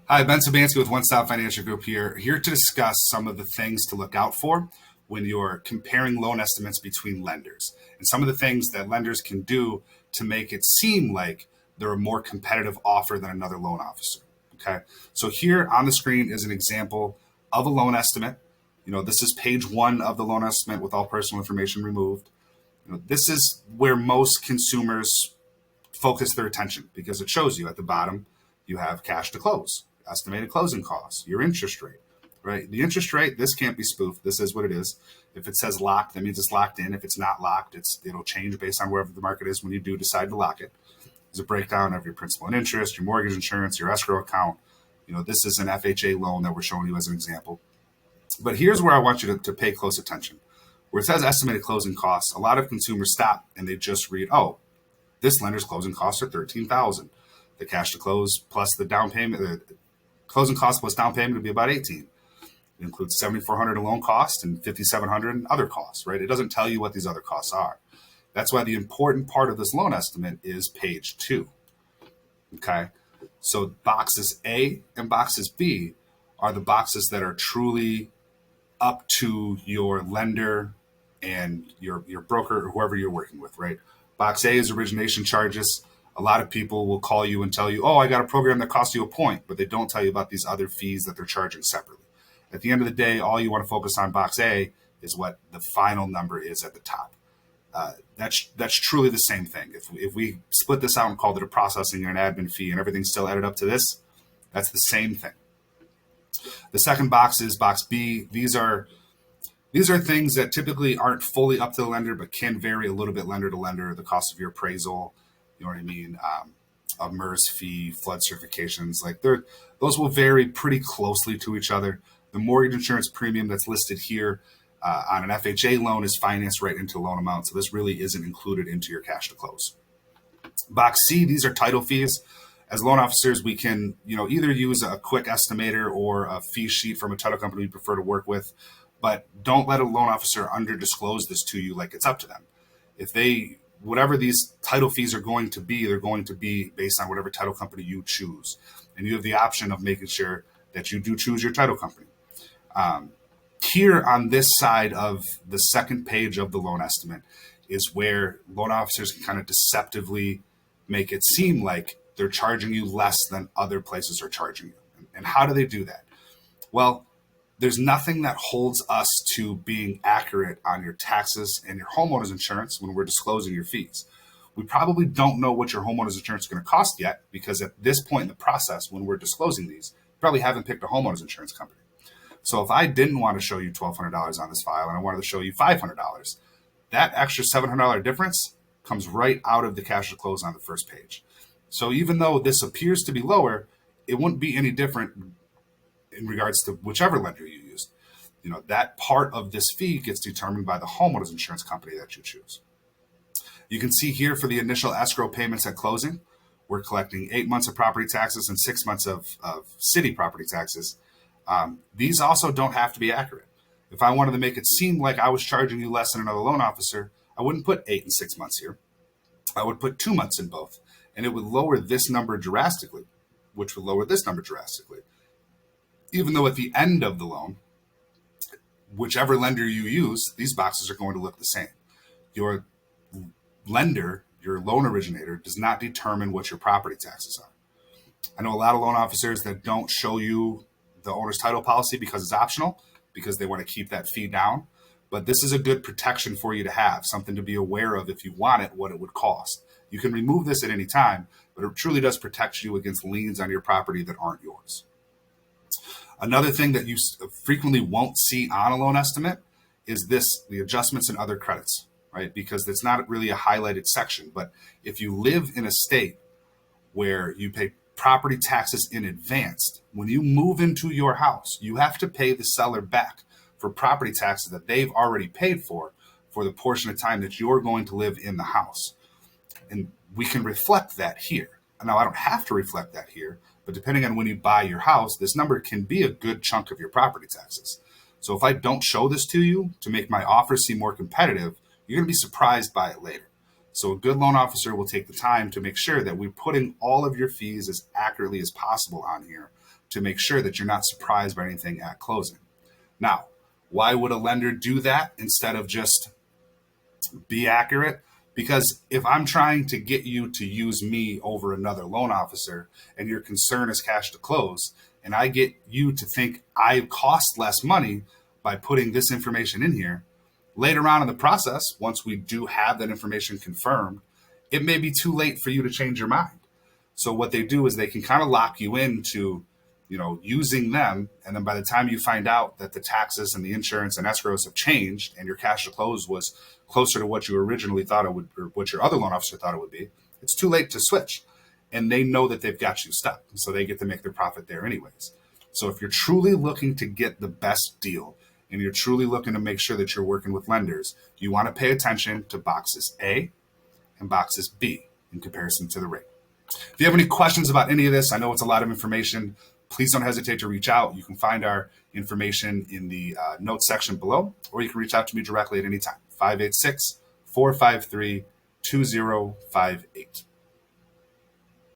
Hi, Ben Sobanski with One Stop Financial Group here to discuss some of the things to look out for when you're comparing loan estimates between lenders and some of the things that lenders can do to make it seem like they're a more competitive offer than another loan officer. Okay. So here on the screen is an example of a loan estimate. This is page one of the loan estimate with all personal information removed. This is where most consumers focus their attention because it shows you at the bottom you have cash to close, estimated closing costs, your interest rate, right? The interest rate, this can't be spoofed. This is what it is. If it says locked, that means it's locked in. If it's not locked, it'll change based on wherever the market is when you do decide to lock it. There's a breakdown of your principal and interest, your mortgage insurance, your escrow account. This is an FHA loan that we're showing you as an example. But here's where I want you to pay close attention. Where it says estimated closing costs, a lot of consumers stop and they just read, oh, this lender's closing costs are $13,000. The cash to close plus the down payment, the closing cost plus down payment would be about $18,000. It includes $7,400 in loan costs and $5,700 in other costs, right? It doesn't tell you what these other costs are. That's why the important part of this loan estimate is page 2. Okay, so boxes A and boxes B are the boxes that are truly up to your lender and your broker or whoever you're working with, right? Box A is origination charges. A lot of people will call you and tell you, oh, I got a program that costs you a point, but they don't tell you about these other fees that they're charging separately. At the end of the day, all you want to focus on box A is what the final number is at the top. That's truly the same thing. If we split this out and called it a processing or an admin fee and everything's still added up to this, that's the same thing. The second box is box B. These are things that typically aren't fully up to the lender, but can vary a little bit lender to lender. The cost of your appraisal, you know what I mean? A MERS fee, flood certifications, those will vary pretty closely to each other. The mortgage insurance premium that's listed here on an FHA loan is financed right into the loan amount. So this really isn't included into your cash to close. Box C, these are title fees. As loan officers, we can, either use a quick estimator or a fee sheet from a title company we prefer to work with, but don't let a loan officer under disclose this to you like it's up to them. Whatever these title fees are going to be, they're going to be based on whatever title company you choose. And you have the option of making sure that you do choose your title company. Here on this side of the second page of the loan estimate is where loan officers can kind of deceptively make it seem like they're charging you less than other places are charging you. And how do they do that? Well, there's nothing that holds us to being accurate on your taxes and your homeowner's insurance when we're disclosing your fees. We probably don't know what your homeowner's insurance is going to cost yet because at this point in the process, when we're disclosing these, you probably haven't picked a homeowner's insurance company. So if I didn't want to show you $1,200 on this file and I wanted to show you $500, that extra $700 difference comes right out of the cash to close on the first page. So even though this appears to be lower, it wouldn't be any different in regards to whichever lender you used. That part of this fee gets determined by the homeowner's insurance company that you choose. You can see here for the initial escrow payments at closing, we're collecting 8 months of property taxes and 6 months of city property taxes. These also don't have to be accurate. If I wanted to make it seem like I was charging you less than another loan officer, I wouldn't put 8 and 6 months here. I would put 2 months in both, and it would lower this number drastically, which would lower this number drastically. Even though at the end of the loan, whichever lender you use, these boxes are going to look the same. Your lender, your loan originator, does not determine what your property taxes are. I know a lot of loan officers that don't show you the owner's title policy because it's optional, because they want to keep that fee down. But this is a good protection for you to have, something to be aware of if you want it, what it would cost. You can remove this at any time, but it truly does protect you against liens on your property that aren't yours. Another thing that you frequently won't see on a loan estimate is the adjustments and other credits, right? Because it's not really a highlighted section. But if you live in a state where you pay property taxes in advance, when you move into your house, you have to pay the seller back for property taxes that they've already paid for the portion of time that you're going to live in the house. And we can reflect that here. Now, I don't have to reflect that here, but depending on when you buy your house, this number can be a good chunk of your property taxes. So if I don't show this to you to make my offer seem more competitive, you're going to be surprised by it later. So a good loan officer will take the time to make sure that we're putting all of your fees as accurately as possible on here to make sure that you're not surprised by anything at closing. Now, why would a lender do that instead of just be accurate? Because if I'm trying to get you to use me over another loan officer and your concern is cash to close, and I get you to think I cost less money by putting this information in here, later on in the process, once we do have that information confirmed, it may be too late for you to change your mind. So what they do is they can kind of lock you into, using them. And then by the time you find out that the taxes and the insurance and escrows have changed and your cash to close was closer to what you originally thought it would, or what your other loan officer thought it would be, it's too late to switch. And they know that they've got you stuck. So they get to make their profit there anyways. So if you're truly looking to get the best deal and you're truly looking to make sure that you're working with lenders, you want to pay attention to boxes A and boxes B in comparison to the rate. If you have any questions about any of this, I know it's a lot of information. Please don't hesitate to reach out. You can find our information in the notes section below, or you can reach out to me directly at any time. 586-453-2058.